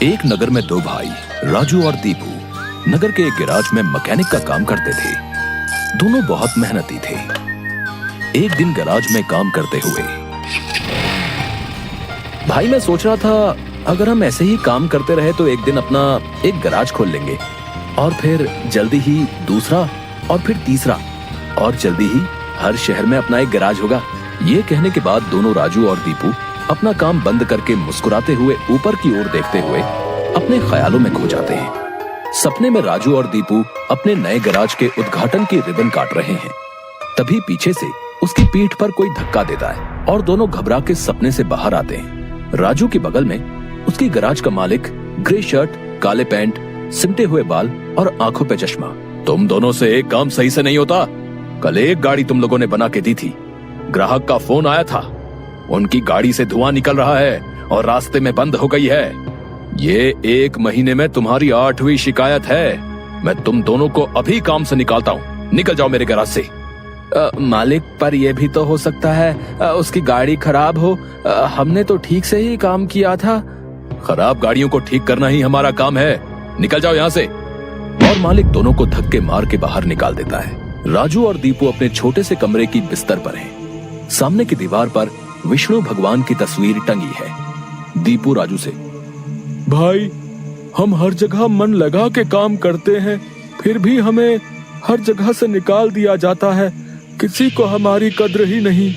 एक नगर में दो भाई राजू और दीपू नगर के एक गैराज में मैकेनिक का काम करते थे। दोनों बहुत मेहनती थे। एक दिन गैराज में काम करते हुए भाई मैं सोच रहा था अगर हम ऐसे ही काम करते रहे तो एक दिन अपना एक गैराज खोल लेंगे और फिर जल्दी ही दूसरा और फिर तीसरा और जल्दी ही हर शहर में अपना एक गैराज होगा। ये कहने के बाद दोनों राजू और दीपू अपना काम बंद करके मुस्कुराते हुए ऊपर की ओर देखते हुए अपने ख्यालों में खो जाते हैं। सपने में राजू और दीपू अपने नए गैराज के उद्घाटन की रिबन काट रहे हैं। तभी पीछे से उसकी पीठ पर कोई धक्का देता है और दोनों घबरा के सपने से बाहर आते हैं। राजू के बगल में उसकी गैराज का मालिक, ग्रे शर्ट, काले पैंट, सिमटे हुए बाल और आंखों पे चश्मा। तुम दोनों से एक काम सही से नहीं होता। कल एक गाड़ी तुम लोगों ने बना के दी थी। ग्राहक का फोन आया था, उनकी गाड़ी से धुआं निकल रहा है और रास्ते में बंद हो गई है। ये 1 महीने में तुम्हारी 8वीं शिकायत है। मैं तुम दोनों को अभी काम से निकालता हूँ। निकल जाओ मेरे गैराज से। मालिक, पर यह भी तो हो सकता है उसकी गाड़ी खराब हो। हमने तो ठीक से ही काम किया था। खराब गाड़ियों को ठीक करना ही हमारा काम है। निकल जाओ यहाँ से। और मालिक दोनों को धक्के मार के बाहर निकाल देता है। राजू और दीपू अपने छोटे से कमरे की बिस्तर पर हैं। सामने की दीवार पर विष्णु भगवान की तस्वीर टंगी है। दीपू राजू से, भाई हम हर जगह मन लगा के काम करते हैं, फिर भी हमें हर जगह से निकाल दिया जाता है। किसी को हमारी कद्र ही नहीं।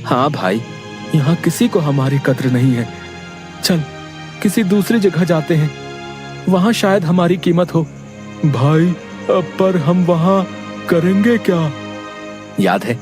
हाँ भाई, यहाँ किसी को हमारी कद्र नहीं है। चल किसी दूसरी जगह जाते हैं, वहाँ शायद हमारी कीमत हो। भाई पर हम वहाँ करेंगे क्या? याद है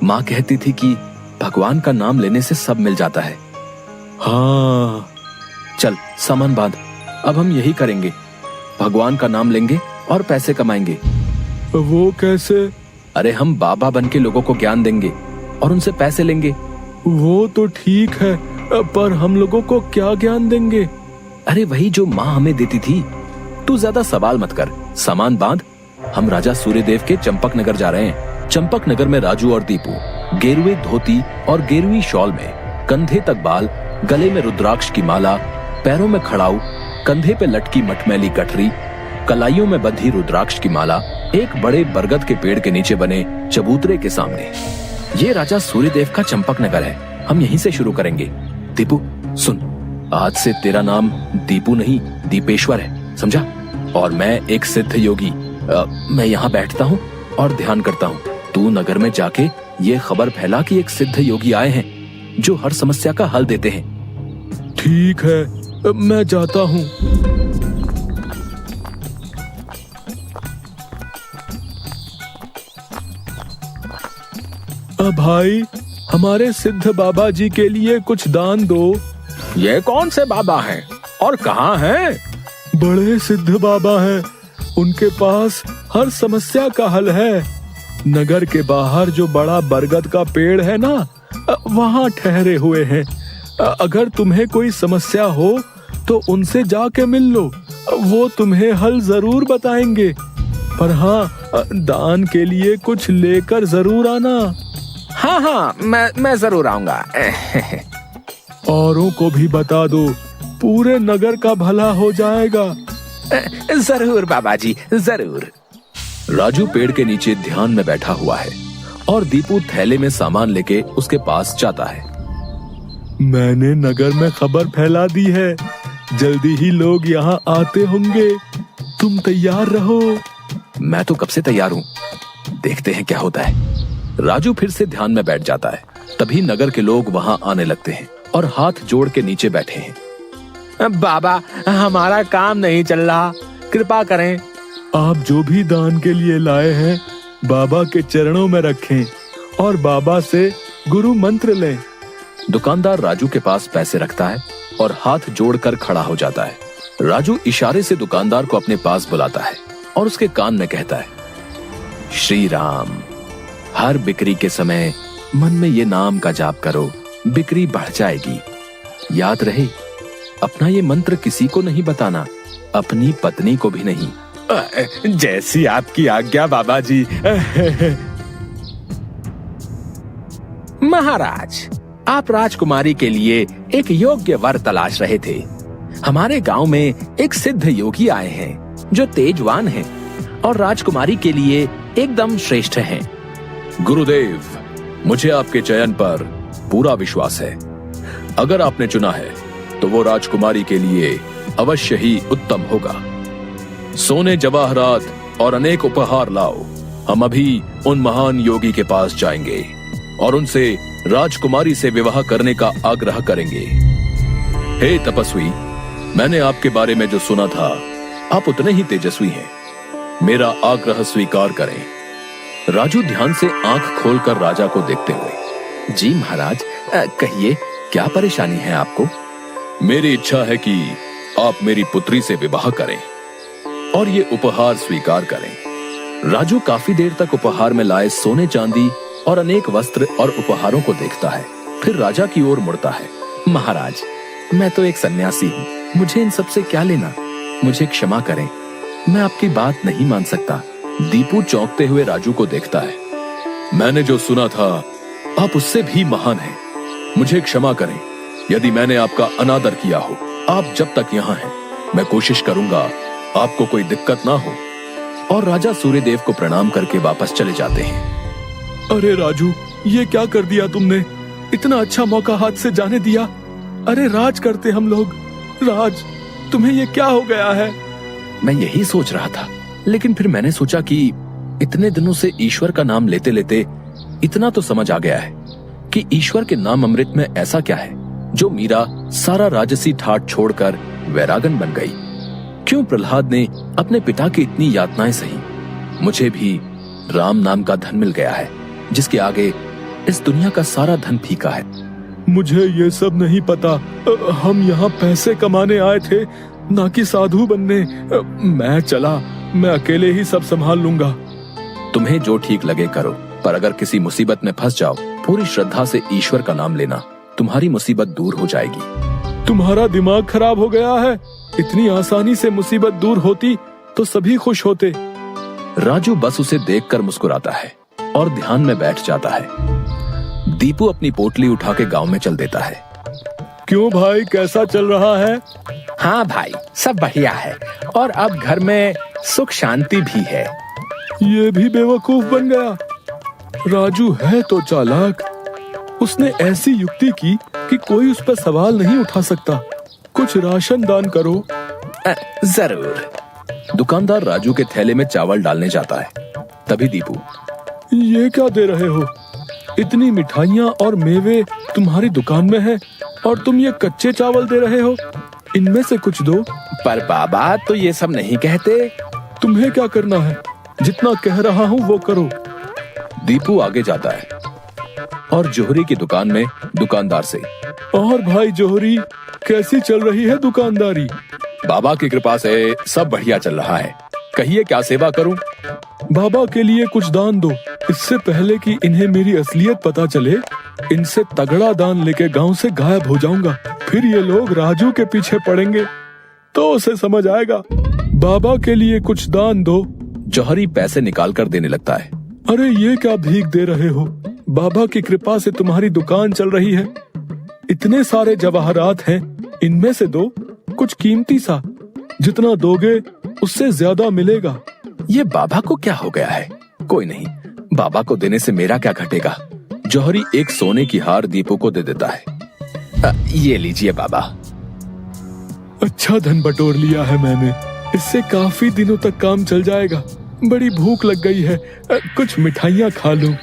माँ कहती थी कि भगवान का नाम लेने से सब मिल जाता है। हाँ चल सामान बांध, अब हम यही करेंगे। भगवान का नाम लेंगे और पैसे कमाएंगे। वो कैसे? अरे हम बाबा बन के लोगों को ज्ञान देंगे और उनसे पैसे लेंगे। वो तो ठीक है, पर हम लोगों को क्या ज्ञान देंगे? अरे वही जो माँ हमें देती थी। तू ज्यादा सवाल मत कर, सामान बांध। हम राजा सूर्यदेव के चंपक नगर जा रहे हैं। चंपक नगर में राजू और दीपू गेरुए धोती और गेरुई शॉल में, कंधे तक बाल, गले में रुद्राक्ष की माला, पैरों में खड़ाऊ, कंधे पे लटकी मटमैली गठरी, कलाइयों में बंधी रुद्राक्ष की माला, एक बड़े बरगद के पेड़ के नीचे बने चबूतरे के सामने। ये राजा सूर्यदेव का चंपक नगर है। हम यहीं से शुरू करेंगे। दीपू सुन, आज से तेरा नाम दीपू नहीं दीपेश्वर है, समझा? और मैं एक सिद्ध योगी। मैं यहाँ बैठता हूँ और ध्यान करता हूँ। तू नगर में जाके ये खबर फैला कि एक सिद्ध योगी आए हैं जो हर समस्या का हल देते हैं। ठीक है, मैं जाता हूँ। भाई हमारे सिद्ध बाबा जी के लिए कुछ दान दो। ये कौन से बाबा हैं और कहाँ हैं? बड़े सिद्ध बाबा हैं, उनके पास हर समस्या का हल है। नगर के बाहर जो बड़ा बरगद का पेड़ है ना, वहाँ ठहरे हुए हैं। अगर तुम्हें कोई समस्या हो तो उनसे जाके मिल लो, वो तुम्हें हल जरूर बताएंगे। पर हाँ, दान के लिए कुछ लेकर जरूर आना। हाँ, मैं जरूर आऊंगा। औरों को भी बता दो, पूरे नगर का भला हो जाएगा। जरूर बाबा जी, जरूर। राजू पेड़ के नीचे ध्यान में बैठा हुआ है और दीपू थैले में सामान लेके उसके पास जाता है। मैंने नगर में खबर फैला दी है, जल्दी ही लोग यहाँ आते होंगे। तुम तैयार रहो। मैं तो कब से तैयार हूँ, देखते हैं क्या होता है। राजू फिर से ध्यान में बैठ जाता है। तभी नगर के लोग वहाँ आने लगते हैं और हाथ जोड़ के नीचे बैठे हैं। बाबा, हमारा काम नहीं चल रहा, कृपा करें। आप जो भी दान के लिए लाए हैं बाबा के चरणों में रखें और बाबा से गुरु मंत्र लें। दुकानदार राजू के पास पैसे रखता है और हाथ जोड़कर खड़ा हो जाता है। राजू इशारे से दुकानदार को अपने पास बुलाता है और उसके कान में कहता है, श्री राम। हर बिक्री के समय मन में ये नाम का जाप करो, बिक्री बढ़ जाएगी। याद रहे, अपना ये मंत्र किसी को नहीं बताना, अपनी पत्नी को भी नहीं। जैसी आपकी आज्ञा बाबा जी। महाराज, आप राजकुमारी के लिए एक योग्य वर तलाश रहे थे। हमारे गांव में एक सिद्ध योगी आए हैं जो तेजवान हैं और राजकुमारी के लिए एकदम श्रेष्ठ हैं। गुरुदेव, मुझे आपके चयन पर पूरा विश्वास है। अगर आपने चुना है तो वो राजकुमारी के लिए अवश्य ही उत्तम होगा। सोने जवाहरात और अनेक उपहार लाओ। हम अभी उन महान योगी के पास जाएंगे और उनसे राजकुमारी से विवाह करने का आग्रह करेंगे। हे तपस्वी, मैंने आपके बारे में जो सुना था, आप उतने ही तेजस्वी हैं। मेरा आग्रह स्वीकार करें। राजू ध्यान से आंख खोलकर राजा को देखते हुए, जी महाराज, कहिए क्या परेशानी है आपको? मेरी इच्छा है कि आप मेरी पुत्री से विवाह करें और ये उपहार स्वीकार करें। राजू काफी देर तक उपहार में लाए सोने चांदी और अनेक वस्त्र और उपहारों को देखता है, फिर राजा की ओर मुड़ता है। महाराज, मैं तो एक सन्यासी हूँ, मुझे इन सब से क्या लेना? मुझे क्षमा करें, मैं आपकी बात नहीं मान सकता। दीपू चौंकते हुए राजू को देखता है। मैंने जो सुना था, आप उससे भी महान हैं। मुझे क्षमा करें यदि मैंने आपका अनादर किया हो। आप जब तक यहाँ हैं, मैं कोशिश करूंगा आपको कोई दिक्कत ना हो। और राजा सूर्यदेव को प्रणाम करके वापस चले जाते हैं। अरे राजू, ये क्या कर दिया तुमने? इतना अच्छा मौका हाथ से जाने दिया। अरे राज करते हम लोग। राज, तुम्हें ये क्या हो गया है? मैं यही सोच रहा था, लेकिन फिर मैंने सोचा कि इतने दिनों से ईश्वर का नाम लेते लेते इतना तो समझ आ गया है कि ईश्वर के नाम अमृत में ऐसा क्या है जो मीरा सारा राजसी ठाट छोड़कर वैरागन बन गई। क्यों प्रहलाद ने अपने पिता की इतनी यातनाएं सही? मुझे भी राम नाम का धन मिल गया है जिसके आगे इस दुनिया का सारा धन फीका है। मुझे ये सब नहीं पता। हम यहाँ पैसे कमाने आए थे, ना कि साधु बनने। मैं चला, मैं अकेले ही सब संभाल लूंगा। तुम्हें जो ठीक लगे करो, पर अगर किसी मुसीबत में फंस जाओ, पूरी श्रद्धा से ईश्वर का नाम लेना, तुम्हारी मुसीबत दूर हो जाएगी। तुम्हारा दिमाग खराब हो गया है। इतनी आसानी से मुसीबत दूर होती तो सभी खुश होते। राजू बस उसे देखकर मुस्कुराता है और ध्यान में बैठ जाता है। दीपू अपनी पोटली उठा के गांव में चल देता है। क्यों भाई, कैसा चल रहा है? हाँ भाई, सब बढ़िया है और अब घर में सुख शांति भी है। ये भी बेवकूफ बन गया। राजू है तो चालाक। उसने ऐसी युक्ति की कि कोई उस पर सवाल नहीं उठा सकता। कुछ राशन दान करो। जरूर। दुकानदार राजू के थैले में चावल डालने जाता है। तभी दीपू, ये क्या दे रहे हो? इतनी मिठाइयाँ और मेवे तुम्हारी दुकान में है और तुम ये कच्चे चावल दे रहे हो? इनमें से कुछ दो। पर बाबा तो ये सब नहीं कहते। तुम्हें क्या करना है? जितना कह रहा हूँ वो करो। दीपू आगे जाता है और जोहरी की दुकान में दुकानदार से, और भाई जोहरी, कैसी चल रही है दुकानदारी? बाबा की कृपा से सब बढ़िया चल रहा है। कहिए क्या सेवा करूं? बाबा के लिए कुछ दान दो। इससे पहले कि इन्हें मेरी असलियत पता चले, इनसे तगड़ा दान लेके गांव से गायब हो जाऊंगा। फिर ये लोग राजू के पीछे पड़ेंगे तो उसे समझ आएगा। बाबा के लिए कुछ दान दो। जौहरी पैसे निकाल कर देने लगता है। अरे ये क्या भीख दे रहे हो? बाबा की कृपा से तुम्हारी दुकान चल रही है। इतने सारे जवाहरात हैं, इनमें से दो, कुछ कीमती सा। जितना दोगे उससे ज्यादा मिलेगा। ये बाबा को क्या हो गया है? कोई नहीं, बाबा को देने से मेरा क्या घटेगा। जौहरी एक सोने की हार दीपू को दे देता है। ये लीजिए बाबा। अच्छा धन बटोर लिया है मैंने। इससे काफी दिनों तक काम चल जाएगा। बड़ी भूख लग गई है, कुछ मिठाइयाँ खा लूं।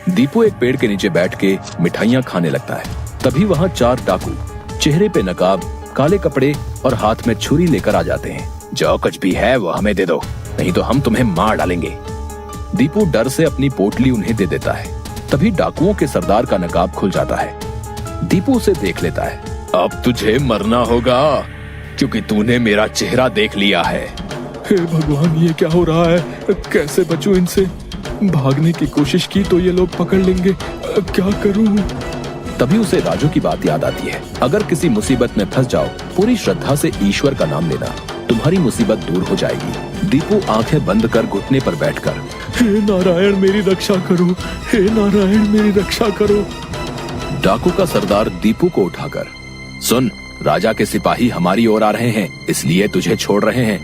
दीपू एक पेड़ के नीचे बैठ के मिठाइयाँ खाने लगता है। तभी वहाँ 4 डाकू, चेहरे पे नकाब, काले कपड़े और हाथ में छुरी लेकर आ जाते हैं। जो कुछ भी है वो हमें दे दो, नहीं तो हम तुम्हें मार डालेंगे। दीपू डर से अपनी पोटली उन्हें दे देता है। तभी डाकुओं के सरदार का नकाब खुल जाता है। दीपू उसे देख लेता है। अब तुझे मरना होगा क्योंकि तूने मेरा चेहरा देख लिया है। हे भगवान, ये क्या हो रहा है? कैसे बचूं इनसे? भागने की कोशिश की तो ये लोग पकड़ लेंगे। क्या करूं? तभी उसे राजू की बात याद आती है। अगर किसी मुसीबत में फंस जाओ, पूरी श्रद्धा से ईश्वर का नाम लेना, तुम्हारी मुसीबत दूर हो जाएगी। दीपू आंखें बंद कर घुटने पर बैठकर, हे नारायण मेरी रक्षा करो, हे नारायण मेरी रक्षा करो। डाकू का सरदार दीपू को उठाकर, सुन, राजा के सिपाही हमारी ओर आ रहे हैं, इसलिए तुझे छोड़ रहे हैं।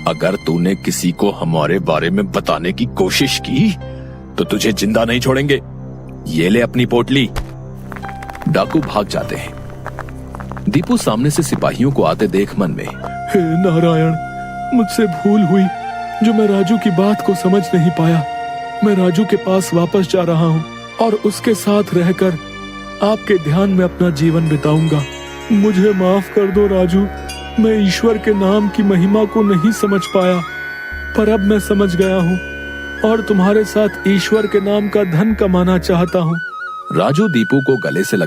अगर तूने किसी को हमारे बारे में बताने की कोशिश की तो तुझे जिंदा नहीं छोड़ेंगे। ये ले अपनी पोटली। डाकू भाग जाते हैं। दीपू सामने से सिपाहियों को आते देख मन में, हे नारायण, मुझसे भूल हुई जो मैं राजू की बात को समझ नहीं पाया। मैं राजू के पास वापस जा रहा हूँ और उसके साथ रहकर आपके ध्यान में अपना जीवन बिताऊंगा। मुझे माफ कर दो राजू, मैं ईश्वर के नाम की महिमा को नहीं समझ पाया, पर अब मैं समझ गया हूँ और तुम्हारे साथ ईश्वर के नाम का धन कमाना चाहता हूँ। राजू दीपू को गले से लगा